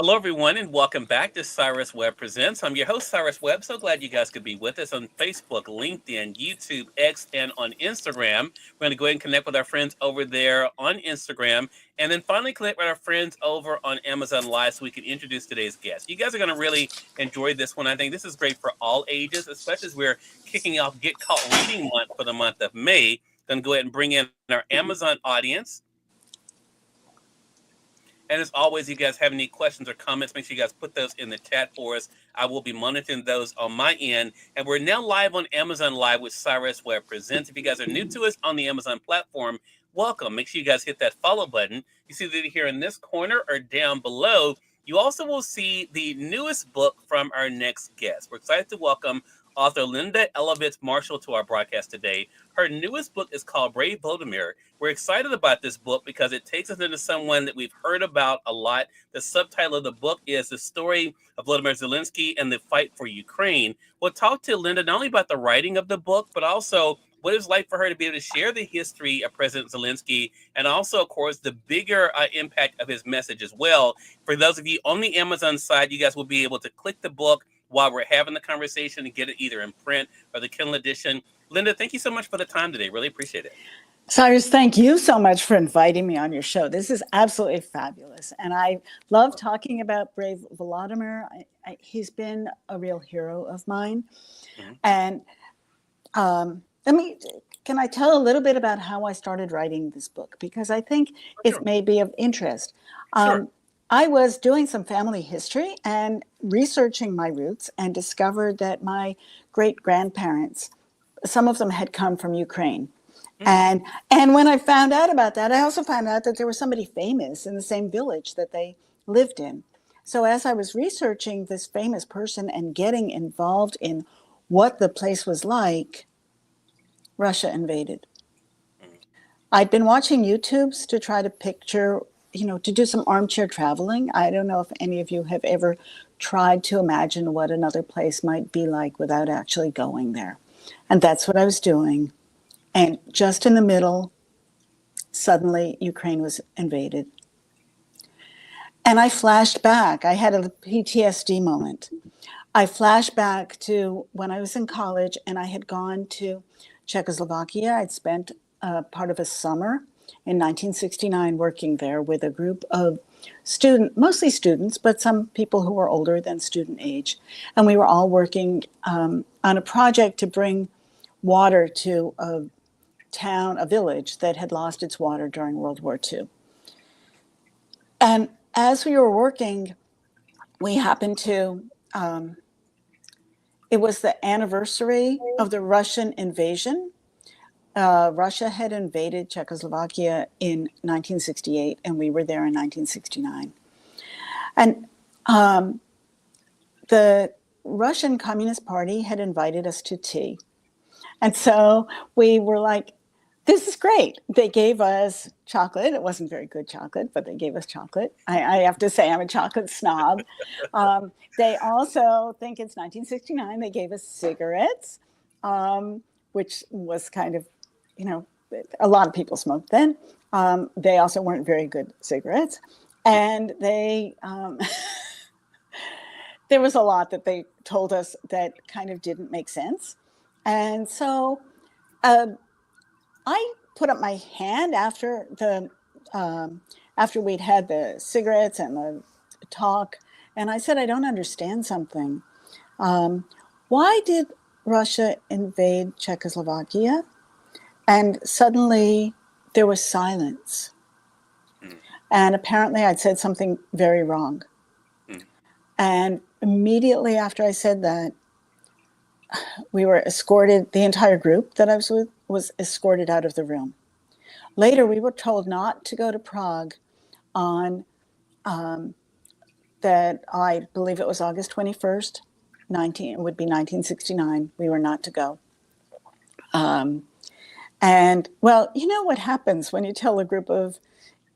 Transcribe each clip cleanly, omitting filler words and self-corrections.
Hello, everyone, and welcome back to Cyrus Webb Presents. I'm your host, Cyrus Webb. So glad you guys could be with us on Facebook, LinkedIn, YouTube, X, and on Instagram. We're going to go ahead and connect with our friends over there on Instagram, and then finally connect with our friends over on Amazon Live so we can introduce today's guest. You guys are going to really enjoy this one. I think this is great for all ages, especially as we're kicking off Get Caught Reading Month for the month of May. Going to go ahead and bring in our Amazon audience. And as always, you guys have any questions or comments, make sure you guys put those in the chat for us. I will be monitoring those on my end. And we're now live on Amazon Live with Cyrus Webb Presents. If you guys are new to us on the Amazon platform, welcome. Make sure you guys hit that follow button. You see that here in this corner or down below. You also will see the newest book from our next guest. We're excited to welcome author Linda Elovitz Marshall to our broadcast today. Her newest book is called Brave Vladimir. We're excited about this book because it takes us into someone that we've heard about a lot. The subtitle of the book is The Story of Vladimir Zelensky and the Fight for Ukraine. We'll talk to Linda not only about the writing of the book, but also what it was like for her to be able to share the history of President Zelensky and also, of course, the bigger impact of his message as well. For those of you on the Amazon side, you guys will be able to click the book while we're having the conversation and get it either in print or the Kindle edition. Linda, thank you so much for the time today. Really appreciate it. Cyrus, thank you so much for inviting me on your show. This is absolutely fabulous. And I love talking about Brave Vladimir. He's been a real hero of mine. Mm-hmm. And can I tell a little bit about how I started writing this book? Because I think it may be of interest. Sure. I was doing some family history and researching my roots and discovered that my great-grandparents, some of them had come from Ukraine. Mm. And when I found out about that, I also found out that there was somebody famous in the same village that they lived in. So as I was researching this famous person and getting involved in what the place was like, Russia invaded. I'd been watching YouTubes to try to picture, to do some armchair traveling. I don't know if any of you have ever tried to imagine what another place might be like without actually going there. And that's what I was doing. And just in the middle, suddenly Ukraine was invaded. And I flashed back. I had a PTSD moment. I flashed back to when I was in college and I had gone to Czechoslovakia. I'd spent part of a summer in 1969 working there with a group of mostly students, but some people who were older than student age. And we were all working on a project to bring water to a village that had lost its water during World War II. And as we were working, we happened to, it was the anniversary of the Russian invasion. Russia had invaded Czechoslovakia in 1968, and we were there in 1969. And the Russian Communist Party had invited us to tea. And so we were like, this is great. They gave us chocolate. It wasn't very good chocolate, but they gave us chocolate. I have to say I'm a chocolate snob. They also think it's 1969. They gave us cigarettes, which was kind of, a lot of people smoked then. They also weren't very good cigarettes. And they, there was a lot that they told us that kind of didn't make sense. And so I put up my hand after we'd had the cigarettes and the talk, and I said, I don't understand something. Why did Russia invade Czechoslovakia? And suddenly there was silence. And apparently I'd said something very wrong. And immediately after I said that, we were escorted, the entire group that I was with was escorted out of the room. Later, we were told not to go to Prague on that, I believe it was August 21st, it would be 1969. We were not to go. And well, you know what happens when you tell a group of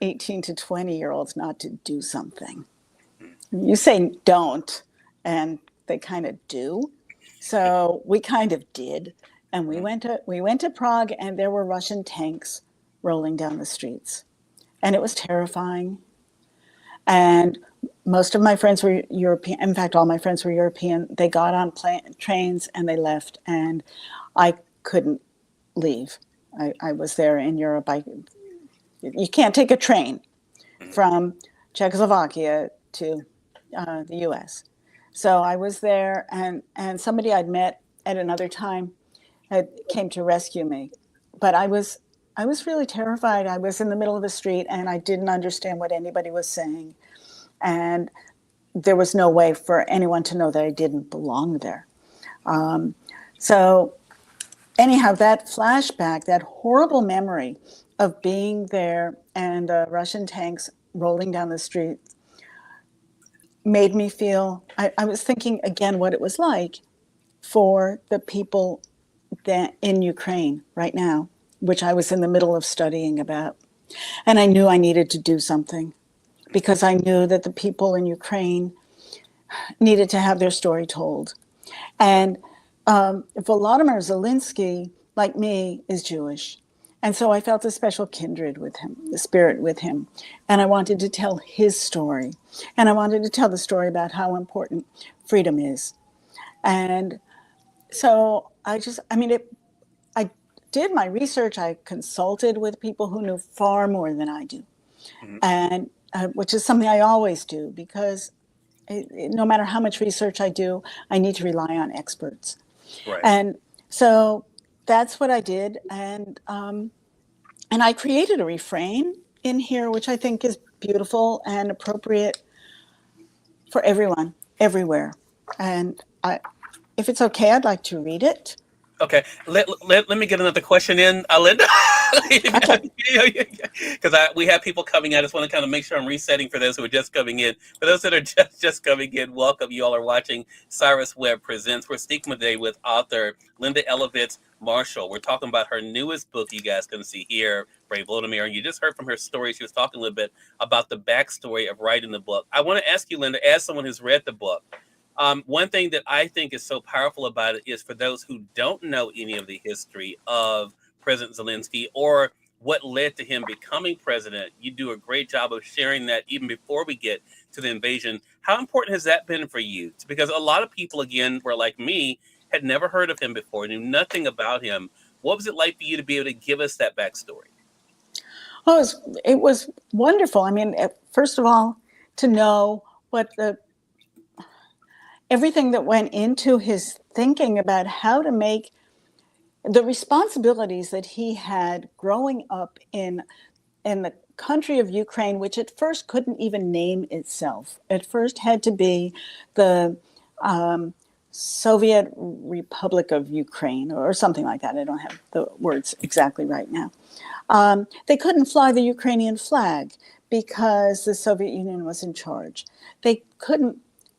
18 to 20-year-olds not to do something? You say don't, and they kind of do. So we kind of did, and we went to Prague, and there were Russian tanks rolling down the streets, and it was terrifying. And most of my friends were European. In fact, all my friends were European. They got on trains and they left, and I couldn't leave. I was there in Europe. You can't take a train from Czechoslovakia to the U.S. So I was there, and somebody I'd met at another time came to rescue me. But I was really terrified. I was in the middle of the street, and I didn't understand what anybody was saying, and there was no way for anyone to know that I didn't belong there. So anyhow, that flashback, that horrible memory of being there and Russian tanks rolling down the street made me feel, I was thinking again what it was like for the people that in Ukraine right now, which I was in the middle of studying about. And I knew I needed to do something because I knew that the people in Ukraine needed to have their story told. And Volodymyr Zelensky, like me, is Jewish. And so I felt a special kindred with him, the spirit with him. And I wanted to tell his story. And I wanted to tell the story about how important freedom is. And so I did my research. I consulted with people who knew far more than I do. And which is something I always do because no matter how much research I do, I need to rely on experts. Right. And so that's what I did. And I created a refrain in here, which I think is beautiful and appropriate for everyone, everywhere. And if it's okay, I'd like to read it. Okay, let me get another question in, Linda. Okay. Because we have people coming. I just want to kind of make sure I'm resetting for those who are just coming in. For those that are just coming in, welcome. You all are watching Cyrus Webb Presents. We're speaking today with author Linda Elovitz Marshall. We're talking about her newest book. You guys can see here, Brave Volodymyr. And you just heard from her story. She was talking a little bit about the backstory of writing the book. I want to ask you, Linda, as someone who's read the book, one thing that I think is so powerful about it is for those who don't know any of the history of President Zelensky or what led to him becoming president, you do a great job of sharing that even before we get to the invasion. How important has that been for you? Because a lot of people, again, were like me, had never heard of him before, knew nothing about him. What was it like for you to be able to give us that backstory? Oh, it was wonderful. I mean, first of all, to know everything that went into his thinking about how to make the responsibilities that he had growing up in the country of Ukraine, which at first couldn't even name itself. At first had to be the Soviet Republic of Ukraine or something like that. I don't have the words exactly right now. They couldn't fly the Ukrainian flag because the Soviet Union was in charge. They couldn't,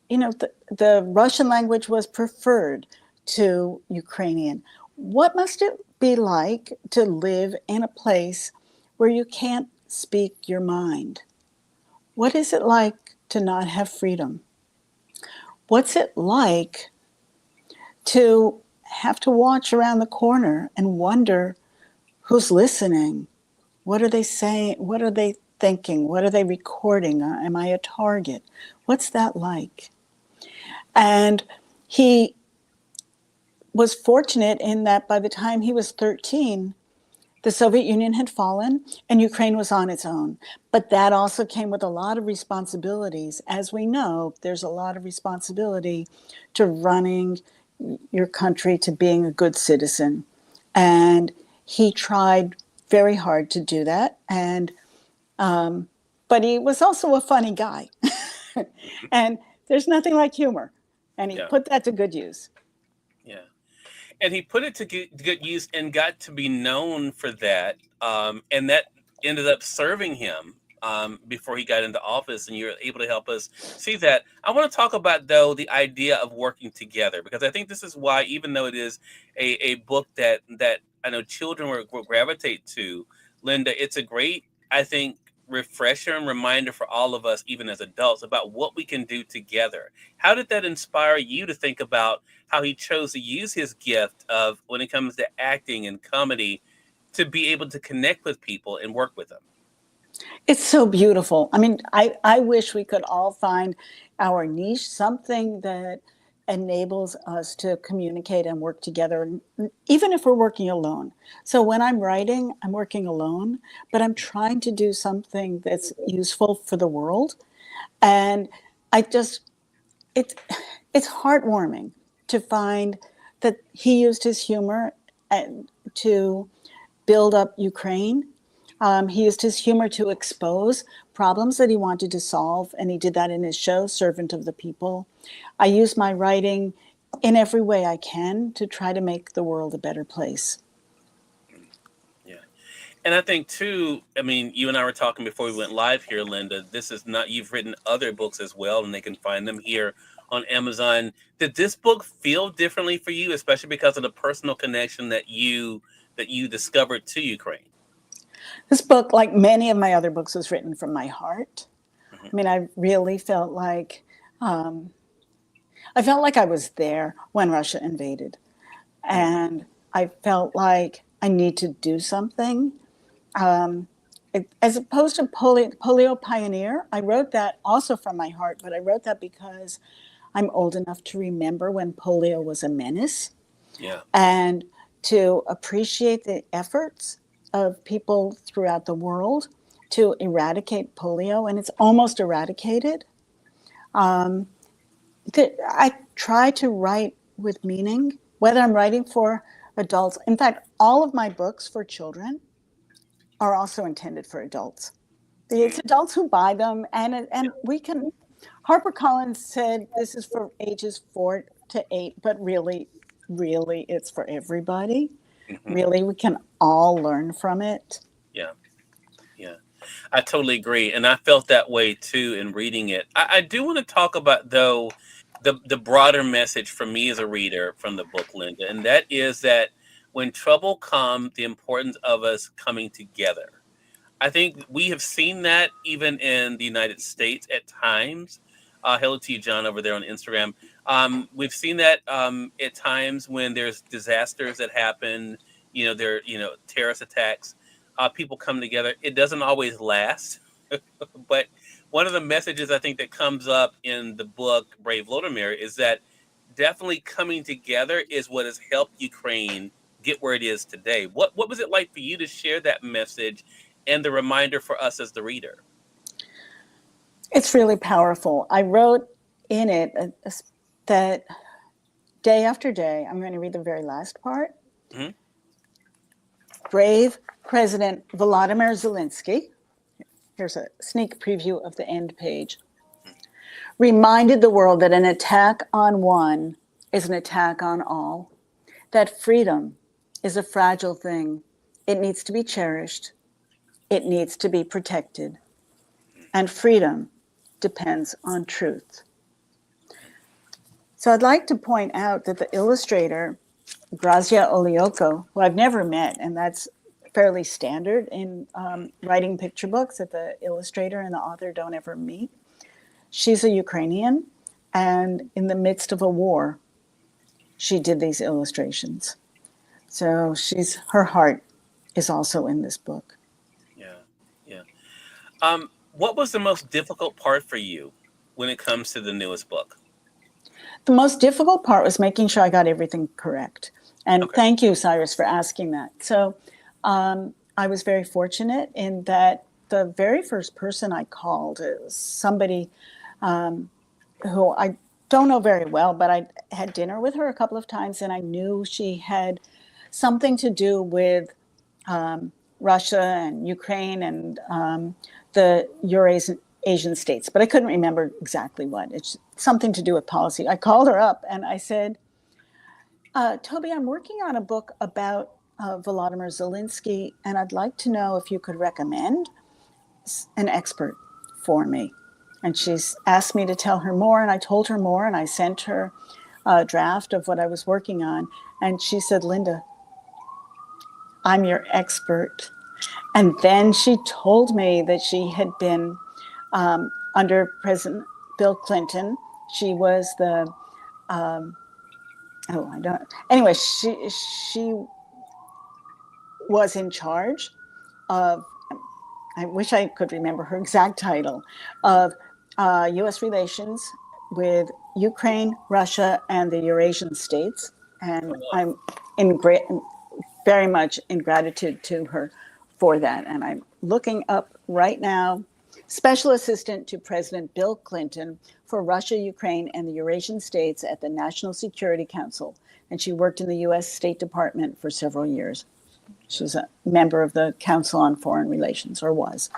the Russian language was preferred to Ukrainian. What must it be like to live in a place where you can't speak your mind? What is it like to not have freedom? What's it like to have to watch around the corner and wonder who's listening? What are they saying? What are they thinking? What are they recording? Am I a target? What's that like? And he was fortunate in that by the time he was 13, the Soviet Union had fallen and Ukraine was on its own. But that also came with a lot of responsibilities. As we know, there's a lot of responsibility to running your country, to being a good citizen. And he tried very hard to do that. And but he was also a funny guy. And there's nothing like humor. And he put that to good use. Yeah. And he put it to good use and got to be known for that. And that ended up serving him before he got into office. And you're able to help us see that. I want to talk about, though, the idea of working together, because I think this is why, even though it is a book that I know children will gravitate to, Linda, it's a great, I think, refresher and reminder for all of us, even as adults, about what we can do together. How did that inspire you to think about how he chose to use his gift of, when it comes to acting and comedy, to be able to connect with people and work with them? It's so beautiful. I mean, I wish we could all find our niche, something that enables us to communicate and work together, even if we're working alone. So when I'm writing, I'm working alone, but I'm trying to do something that's useful for the world. And I just, it's, it's heartwarming to find that he used his humor to build up Ukraine. He used his humor to expose problems that he wanted to solve, and he did that in his show, Servant of the People. I use my writing in every way I can to try to make the world a better place. Yeah. And I think too, I mean, you and I were talking before we went live here, Linda. This is not, you've written other books as well, and they can find them here on Amazon. Did this book feel differently for you, especially because of the personal connection that you discovered to Ukraine? This book, like many of my other books, was written from my heart. Hmm. I mean, I really um, I felt like I was there when Russia invaded, and I felt like I need to do something. Um, as opposed to polio pioneer, I wrote that also from my heart, but I wrote that because I'm old enough to remember when polio was a menace Yeah. and to appreciate the efforts of people throughout the world to eradicate polio, and it's almost eradicated. Um, I try to write with meaning, whether I'm writing for adults. In fact, all of my books for children are also intended for adults. It's adults who buy them, and we can. HarperCollins said this is for ages 4 to 8, but really, it's for everybody. Hmm. Really, we can all learn from it. Yeah. Yeah. I totally agree, and I felt that way too in reading it. I do want to talk about though the broader message for me as a reader from the book, Linda, and that is that when trouble comes, the importance of us coming together. I think we have seen that even in the United States at times. Hello to you, John, over there on Instagram. We've seen that at times when there's disasters that happen. Terrorist attacks. People come together. It doesn't always last, but one of the messages I think that comes up in the book Brave Lodomir is that definitely coming together is what has helped Ukraine get where it is today. What was it like for you to share that message and the reminder for us as the reader? It's really powerful. I wrote in it that day after day, I'm going to read the very last part. Hmm. Brave President Volodymyr Zelensky, here's a sneak preview of the end page, reminded the world that an attack on one is an attack on all, that freedom is a fragile thing. It needs to be cherished. It needs to be protected. And freedom depends on truth. So I'd like to point out that the illustrator, Grazia Olioko, who I've never met, and that's fairly standard in writing picture books, that the illustrator and the author don't ever meet. She's a Ukrainian, and in the midst of a war, she did these illustrations. So her heart is also in this book. Yeah, yeah. What was the most difficult part for you when it comes to the newest book? The most difficult part was making sure I got everything correct. And Okay. thank you, Cyrus, for asking that. So I was very fortunate in that the very first person I called is somebody who I don't know very well, but I had dinner with her a couple of times, and I knew she had something to do with Russia and Ukraine and the Eurasian states, but I couldn't remember exactly what. It's something to do with policy. I called her up and I said, Toby, I'm working on a book about Volodymyr Zelensky, and I'd like to know if you could recommend an expert for me. And she's asked me to tell her more, and I told her more, and I sent her a draft of what I was working on. And she said, Linda, I'm your expert. And then she told me that she had been under President Bill Clinton. She was the I don't. Anyway, she was in charge of I wish I could remember her exact title, of U.S. relations with Ukraine, Russia, and the Eurasian states. And I'm in very much in gratitude to her for that. And I'm looking up right now, Special Assistant to President Bill Clinton for Russia, Ukraine, and the Eurasian states at the National Security Council. And she worked in the U.S. State Department for several years. She's a member of the Council on Foreign Relations, or was.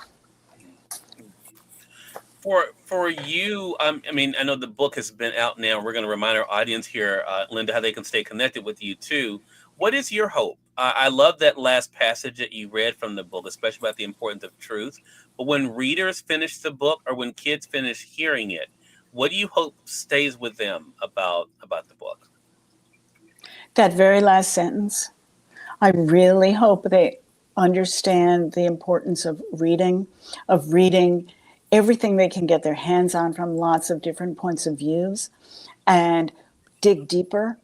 For you, I mean, I know the book has been out now. We're going to remind our audience here, Linda, how they can stay connected with you too. What is your hope? I love that last passage that you read from the book, especially about the importance of truth. But when readers finish the book, or when kids finish hearing it, what do you hope stays with them about the book? That very last sentence. I really hope they understand the importance of reading everything they can get their hands on from lots of different points of views, and dig deeper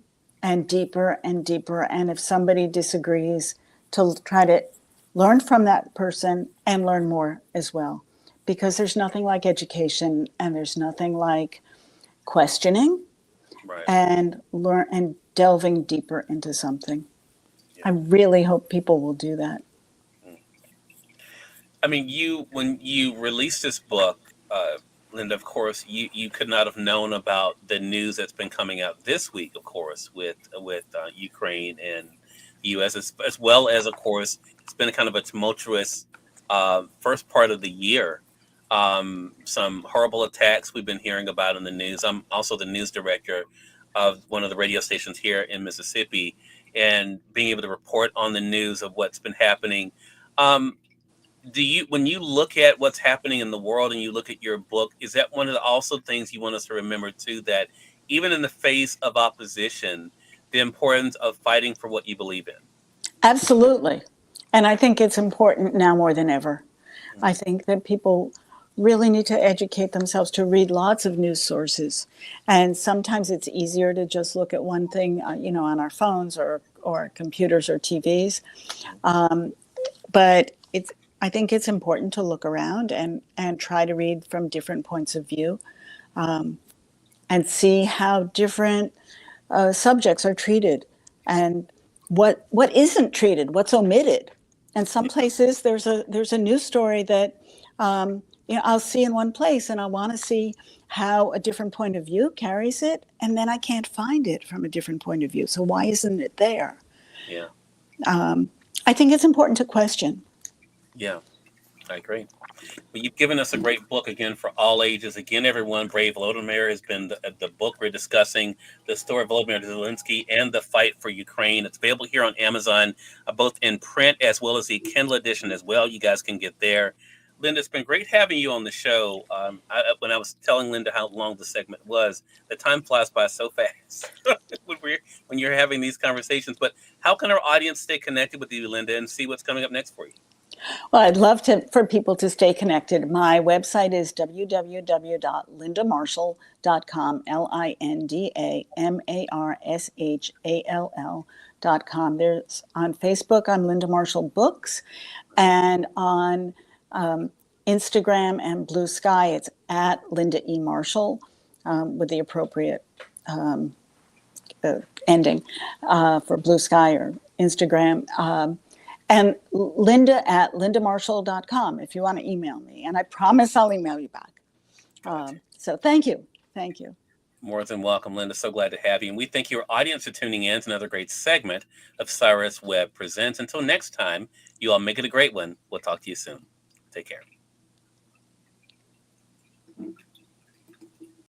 and deeper and deeper. And if somebody disagrees, to try to learn from that person and learn more as well. Because there's nothing like education, and there's nothing like questioning, Right. and delving deeper into something. Yeah. I really hope people will do that. I mean, when you released this book, Linda, of course, you could not have known about the news that's been coming out this week, of course, with Ukraine and the U.S., as well as, of course, it's been kind of a tumultuous first part of the year. Some horrible attacks we've been hearing about in the news. I'm also the news director of one of the radio stations here in Mississippi, and being able to report on the news of what's been happening. When you look at what's happening in the world and you look at your book, is that one of the also things you want us to remember too, that even in the face of opposition, the importance of fighting for what you believe in? Absolutely. And I think it's important now more than ever. Mm-hmm. I think that people really need to educate themselves, to read lots of news sources. And sometimes it's easier to just look at one thing, on our phones or computers or TVs. But I think it's important to look around and try to read from different points of view, and see how different subjects are treated, and what isn't treated, what's omitted. And some places there's a news story that I'll see in one place, and I want to see how a different point of view carries it, and then I can't find it from a different point of view. So why isn't it there? Yeah. I think it's important to question. Yeah, I agree. Well, you've given us a great book, again, for all ages. Again, everyone, Brave Volodymyr has been the book we're discussing, the story of Volodymyr Zelensky and the fight for Ukraine. It's available here on Amazon, both in print as well as the Kindle edition as well. You guys can get there. Linda, it's been great having you on the show. When I was telling Linda how long the segment was, the time flies by so fast when you're having these conversations. But how can our audience stay connected with you, Linda, and see what's coming up next for you? Well, I'd love for people to stay connected. My website is www.lindamarshall.com, LindaMarshall.com. There's on Facebook, I'm Linda Marshall Books, and on Instagram and Blue Sky, it's at Linda E. Marshall, with the appropriate ending for Blue Sky or Instagram. And Linda at lindamarshall.com if you want to email me. And I promise I'll email you back. So thank you. Thank you. More than welcome, Linda. So glad to have you. And we thank your audience for tuning in to another great segment of Cyrus Webb Presents. Until next time, you all make it a great one. We'll talk to you soon. Take care.